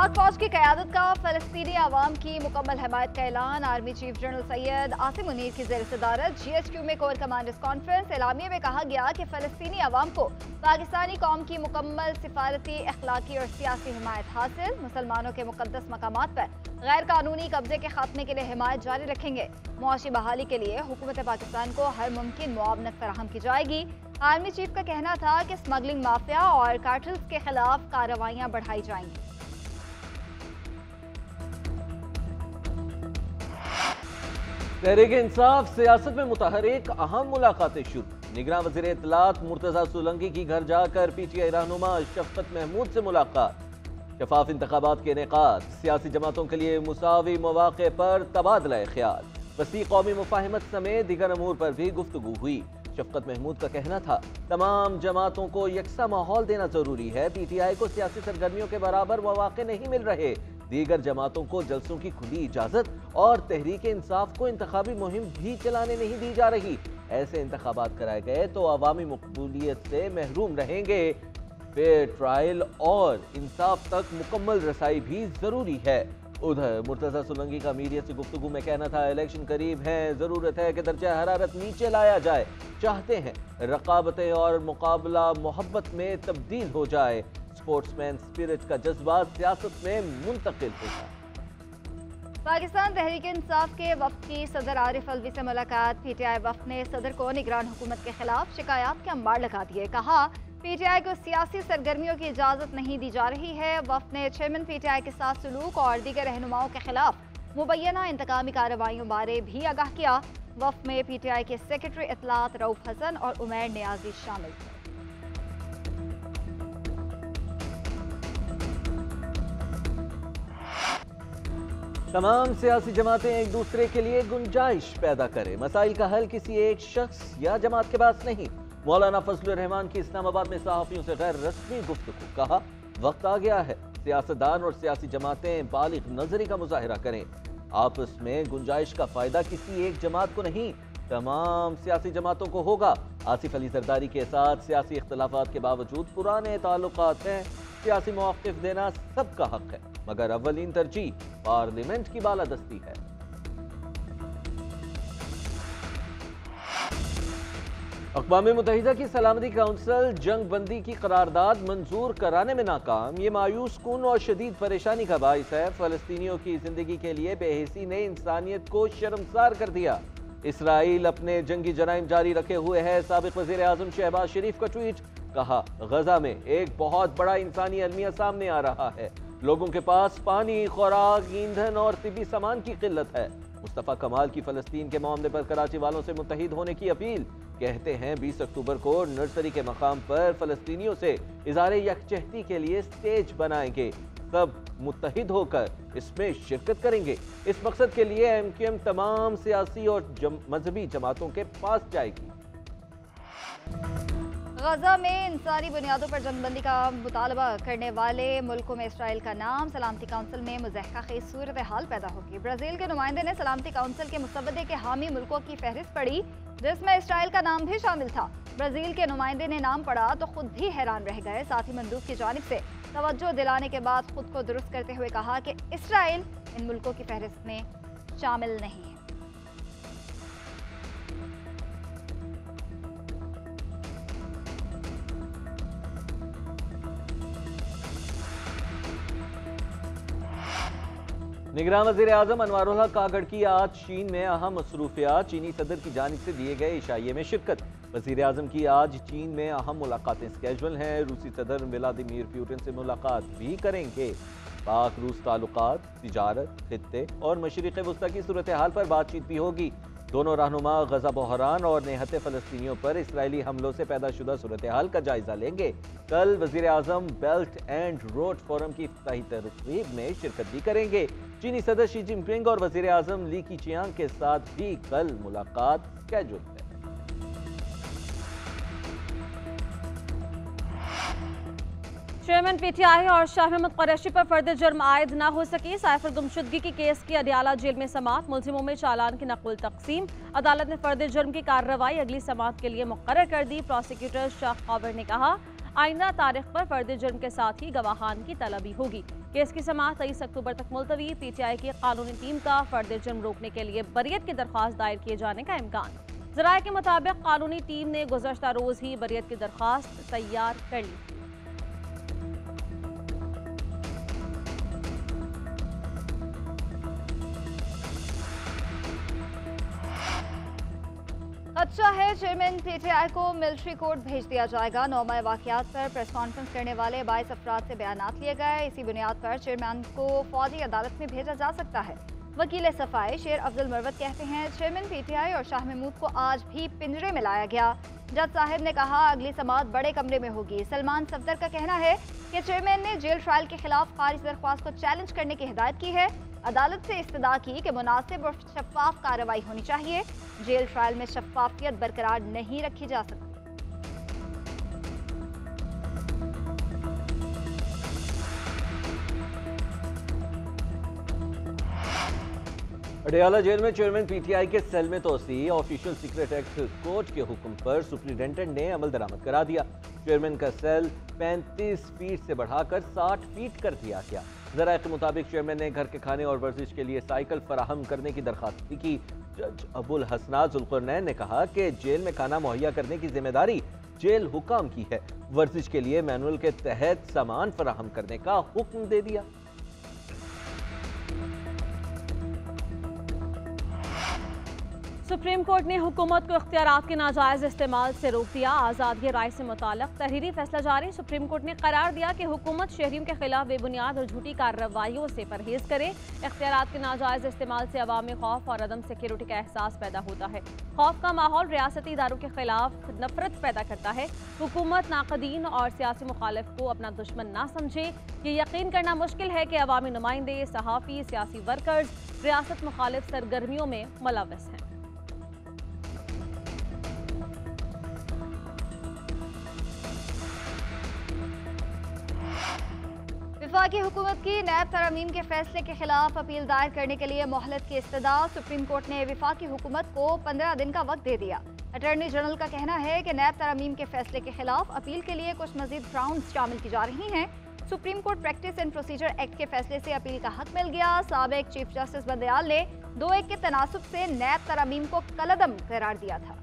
पाक फौज की क़यादत का फ़लस्तीनी अवाम की मुकम्मल हमायत का ऐलान। Army chief general Syed Asim Munir की ज़ेर सदारत GHQ में कोर कमांडर्स कॉन्फ्रेंस। एलामिये में कहा गया कि फ़लस्तीनी अवाम को पाकिस्तानी कौम की मुकम्मल सिफारती, अखलाकी और सियासी हिमायत हासिल। मुसलमानों के मुकद्दस मकामात पर गैर कानूनी कब्जे के खात्मे के लिए हिमायत जारी रखेंगे। मुआशी बहाली के लिए हुकूमत पाकिस्तान को हर मुमकिन मुआवनत फराहम की जाएगी। आर्मी चीफ का कहना था कि स्मगलिंग माफिया और कार्टल्स के खिलाफ कार्रवाइयाँ बढ़ाई जाएंगी। तहरीक इंसाफ सियासत में मुतहरिक अहम मुलाकातें शुरू। निगरान वज़ीर इत्तलात मुर्तज़ा सोलंकी की घर जाकर PTI रहनुमा शफकत महमूद से मुलाकात। शफाफ इंतखाबात के इनेकाद, सियासी जमातों के लिए मुसावी मौक़े पर तबादला ख्याल, वसी कौमी मुफाहिमत समेत दीगर अमूर पर भी गुफ्तगू हुई। शफकत महमूद का कहना था तमाम जमातों को यकसा माहौल देना जरूरी है। PTI को सियासी सरगर्मियों के बराबर मौक़े नहीं मिल रहे। दीगर जमातों को जलसों की खुली इजाजत और तहरीक इंसाफ को इंतखाबी मुहिम भी चलाने नहीं दी जा रही। ऐसे इंतखाबात कराए गए तो अवामी मकबूलियत से महरूम रहेंगे। फेयर ट्रायल और इंसाफ तक मुकम्मल रसाई भी जरूरी है। उधर मुर्तज़ा सोलंकी का मीडिया से गुफ्तगू में कहना था इलेक्शन करीब है, जरूरत है कि दर्जा हरारत नीचे लाया जाए। चाहते हैं रकाबतें और मुकाबला मोहब्बत में तब्दील हो जाए। स्पोर्ट्समैन स्पिरिट का जज्बा सियासत में मुंतकिल होगा। पाकिस्तान तहरीक इंसाफ के वफ़द की सदर आरिफ अलवी से मुलाकात। PTI वफ़द ने सदर को निगरान हुकूमत के खिलाफ शिकायत के अंबार लगा दिए। कहा PTI को सियासी सरगर्मियों की इजाज़त नहीं दी जा रही है। वफ़द ने चेयरमैन PTI के साथ सलूक और दीगर रहनुमाओं के खिलाफ मुबैना इंतकामी कार्रवाइयों बारे भी आगाह किया। वफ़द में PTI के सेक्रेटरी इत्तलात रऊफ हसन और उमैर नियाजी शामिल थे। तमाम सियासी जमातें एक दूसरे के लिए गुंजाइश पैदा करें। मसाइल का हल किसी एक शख्स या जमात के पास नहीं। मौलाना फजलुर रहमान की इस्लामाबाद में सहाफियों से गैर रस्मी गुफ्तगू। कहा वक्त आ गया है सियासतदान और सियासी जमातें बालिग नजरी का मुजाहिरा करें। आपस में गुंजाइश का फायदा किसी एक जमात को नहीं, तमाम सियासी जमातों को होगा। आसिफ अली जरदारी के साथ सियासी इख्तलाफात के बावजूद पुराने ताल्लुकात हैं। सियासी मौक़िफ़ देना सबका हक है, मगर अव्वलीन तरजीह पार्लियामेंट की बालादस्ती है। अक़वाम मुत्तहिदा की सलामती काउंसिल जंग बंदी की करारदाद मंजूर कराने में नाकाम। ये मायूस कुन और शदीद परेशानी का बाइस है। फ़लस्तीनियों की जिंदगी के लिए बेहिसी ने इंसानियत को शर्मसार कर दिया। इसराइल अपने जंगी जराइम जारी रखे हुए है। साबिक़ वज़ीर आज़म शहबाज शरीफ का ट्वीट। कहा गजा में एक बहुत बड़ा इंसानी अलमिया सामने आ रहा है। लोगों के पास पानी, खुराक, ईंधन और तिब्बी सामान की किल्लत है। मुस्तफ़ा कमाल की फ़लस्तीन के मामले पर कराची वालों से मुत्तहिद होने की अपील। कहते हैं 20 अक्टूबर को नर्सरी के मकाम पर फ़लस्तीनियों से इज़हार यकजहती के लिए स्टेज बनाएंगे। सब मुत्तहिद होकर इसमें शिरकत करेंगे। इस मकसद के लिए MQM तमाम सियासी और मजहबी जमातों के पास जाएगी। गजा में इंसानी बुनियादों पर जंगबंदी का मुतालबा करने वाले मुल्कों में इसराइल का नाम। सलामती काउंसिल में मुज़हक़ा ख़ेज़ सूरत हाल पैदा होगी। ब्राज़ील के नुमाइंदे ने सलामती काउंसिल के मुसव्वदे के हामी मुल्कों की फहरिस्त पढ़ी, जिसमें इसराइल का नाम भी शामिल था। ब्राज़ील के नुमाइंदे ने नाम पढ़ा तो खुद भी हैरान रह गए। साथ ही मंदूब की जानिब से तवज्जो दिलाने के बाद खुद को दुरुस्त करते हुए कहा कि इसराइल इन मुल्कों की फहरिस्त में शामिल नहीं है। निगरान वज़ीर आज़म अनवारुल हक कागड़ की आज चीन में अहम मसरूफियात। चीनी सदर की जानिब से दिए गए इशाइये में शिरकत। वज़ीर आज़म की आज चीन में अहम मुलाकातें स्केजुअल हैं। रूसी सदर व्लादिमीर पुतिन से मुलाकात भी करेंगे। पाक रूस ताल्लुकात, तिजारत, खित्ते और मशरिक़ वस्ता की सूरत हाल पर बातचीत भी होगी। दोनों रहनुमा गजा बहरान और नेहते फ़लस्तीनियों पर इसराइली हमलों से पैदा शुदा सूरत हाल का जायजा लेंगे। कल वज़ीर आज़म बेल्ट एंड रोड फोरम की इफ्तिताही तक़रीब में शिरकत भी करेंगे। चीनी सदर शी जिनपिंग और वज़ीर आज़म ली कीचियांग के साथ भी कल मुलाकात स्केजुअल है। चेयरमैन PTI और शाह महमूद कुरैशी पर फर्द जुर्म आयद न हो सकी। साइफर गुमशुदगी की केस की अडियाला जेल में समाअत। मुलजिमों में चालान की नकुल तकसीम। अदालत ने फर्द जुर्म की कार्रवाई अगली समाअत के लिए मुकर्रर कर दी। प्रोसिक्यूटर शाह खौबर ने कहा आइंदा तारीख पर फर्द जुर्म के साथ ही गवाहान की तलबी होगी। केस की समाअत 23 अक्टूबर तक मुलतवी। पीटीआई की कानूनी टीम का फर्द जुर्म रोकने के लिए बरियत की दरख्वास्त दायर किए जाने का इम्कान। ज़राए के मुताबिक कानूनी टीम ने गुज़श्ता रोज ही बरियत की दरख्वास्त तैयार कर ली। खदशा है चेयरमैन पीटीआई को मिलिट्री कोर्ट भेज दिया जाएगा। नौमा वाक़यात पर प्रेस कॉन्फ्रेंस करने वाले 22 अफराद से बयानात लिए गए। इसी बुनियाद पर चेयरमैन को फौजी अदालत में भेजा जा सकता है। वकील सफाई शेर अफजल मरवत कहते हैं चेयरमैन पीटीआई और शाह महमूद को आज भी पिंजरे में लाया गया। जज साहिब ने कहा अगली समाअत बड़े कमरे में होगी। सलमान सफदर का कहना है कि चेयरमैन ने जेल ट्रायल के खिलाफ खारिज दरख्वास्त को चैलेंज करने की हिदायत की है। अदालत से इस्तदा की कि मुनासिब और शफाफ कार्रवाई होनी चाहिए। जेल ट्रायल में शफाफियत बरकरार नहीं रखी जा सकती। अडयाला जेल में चेयरमैन पीटीआई के सेल में तोसी। ऑफिशियल सीक्रेट एक्ट कोर्ट के हुक्म पर सुप्रिंटेंडेंट ने अमल दरामद करा दिया। चेयरमैन का सेल 35 फीट से बढ़ाकर 60 फीट कर दिया गया। ज़राए के मुताबिक चेयरमैन ने घर के खाने और वर्जिश के लिए साइकिल फराहम करने की दरख्वास्त की। जज अबुल हसना जुल्करनैन ने कहा कि जेल में खाना मुहैया करने की जिम्मेदारी जेल हुकाम की है। वर्जिश के लिए मैनुअल के तहत सामान फराहम करने का हुक्म दे दिया। सुप्रीम कोर्ट ने हुकूमत को इख्तियारात के नाजायज इस्तेमाल से रोक दिया। आज़ादी राय से मुताल्लिक़ तहरीरी फैसला जारी। सुप्रीम कोर्ट ने करार दिया कि हुकूमत शहरियों के खिलाफ बेबुनियाद और झूठी कार्रवाइयों से परहेज करे। इख्तियारात के नाजायज इस्तेमाल से अवामी खौफ और अदम सिक्योरिटी का एहसास पैदा होता है। खौफ का माहौल रियासती इदारों के खिलाफ नफरत पैदा करता है। हुकूमत नाकदीन और सियासी मुखालिफ को अपना दुश्मन ना समझे। ये यकीन करना मुश्किल है कि अवामी नुमाइंदे, सहाफ़ी, सियासी वर्कर्स रियासत मुखालिफ सरगर्मियों में मुलव्वस हैं। वफाकी हुकूमत की नैब तरमीम के फैसले के खिलाफ अपील दायर करने के लिए मोहलत की इस्तदा। सुप्रीम कोर्ट ने वफाकी हुकूमत को 15 दिन का वक्त दे दिया। अटॉर्नी जनरल का कहना है कि नैब तरमीम के फैसले के खिलाफ अपील के लिए कुछ मजीद ग्राउंड्स शामिल की जा रही हैं। Supreme court practice and procedure act के फैसले से अपील का हक मिल गया। साबिक चीफ जस्टिस बंदयाल ने 2-1 के तनासुब से नैब तरमीम को कलअदम करार दिया था।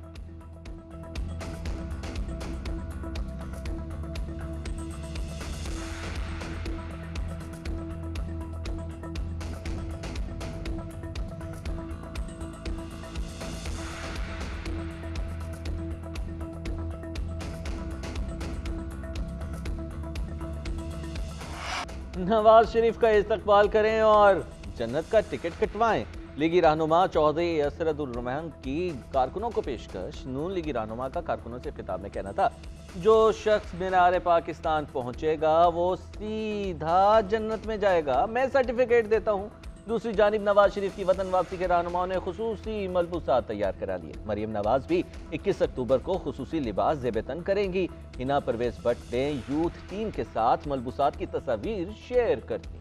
नवाज शरीफ का इस्तकबाल करें और जन्नत का टिकट कटवाएं। लीगी रहनुमा चौधरी असरदुल रहमान की कारकुनों को पेशकश। नून लीगी रहनुमा का कारकुनों से खिताब में कहना था जो शख्स मीनार पाकिस्तान पहुंचेगा वो सीधा जन्नत में जाएगा। मैं सर्टिफिकेट देता हूं। दूसरी जानिब नवाज शरीफ की वतन वापसी के रहनुमाओं ने खुसूसी मलबूसात तैयार करा लिए। मरियम नवाज भी 21 अक्टूबर को खुसूसी लिबास ज़ेबतन करेंगी। हिना परवेज भट्ट ने यूथ टीम के साथ मलबूसात की तस्वीर शेयर कर दी।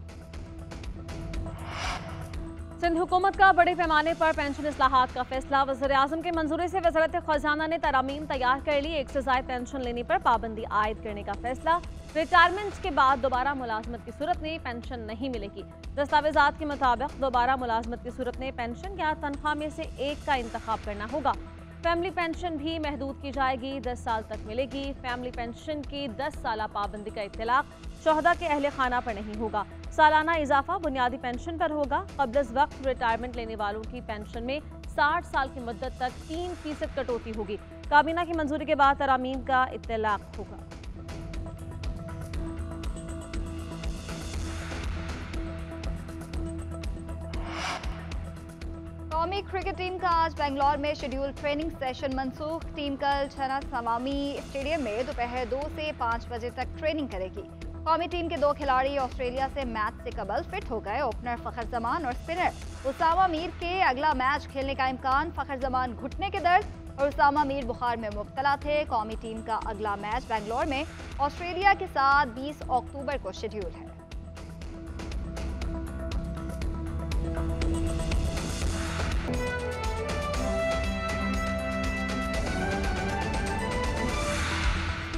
सिंध हुकूमत का बड़े पैमाने पर पेंशन इस्लाहात का फैसला। वज़ीर-ए-आज़म के मंजूरी से वज़ारत खजाना ने तरामीम तैयार कर ली। एक से ज़ायद पेंशन लेने पर पाबंदी आयद करने का फैसला। रिटायरमेंट के बाद दोबारा मुलाजमत की सूरत में पेंशन नहीं मिलेगी। दस्तावेजात के मुताबिक दोबारा मुलाजमत की सूरत में पेंशन या तनख्वाह में से एक का इंतखाब करना होगा। फैमिली पेंशन भी महदूद की जाएगी, 10 साल तक मिलेगी। फैमिली पेंशन की 10 साल पाबंदी का इत्तलाक शोहदा के अहले खाना पर नहीं होगा। सालाना इजाफा बुनियादी पेंशन पर होगा। क़ब्ल वक्त रिटायरमेंट लेने वालों की पेंशन में 60 साल की मुद्दत तक 3% कटौती होगी। काबीना की मंजूरी के बाद तरामीम का इत्तलाक होगा। कौमी क्रिकेट टीम का आज बेंगलोर में शेड्यूल ट्रेनिंग सेशन मनसूख। टीम कल छना सवामी स्टेडियम में दोपहर 2 से 5 बजे तक ट्रेनिंग करेगी। कौमी टीम के 2 खिलाड़ी ऑस्ट्रेलिया से मैच से कबल फिट हो गए। ओपनर फखर जमान और स्पिनर उसामा मीर के अगला मैच खेलने का इम्कान। फखर जमान घुटने के दर्द और उसामा मीर बुखार में मुब्तला थे। कौमी टीम का अगला मैच बेंगलोर में ऑस्ट्रेलिया के साथ 20 अक्टूबर को शेड्यूल है।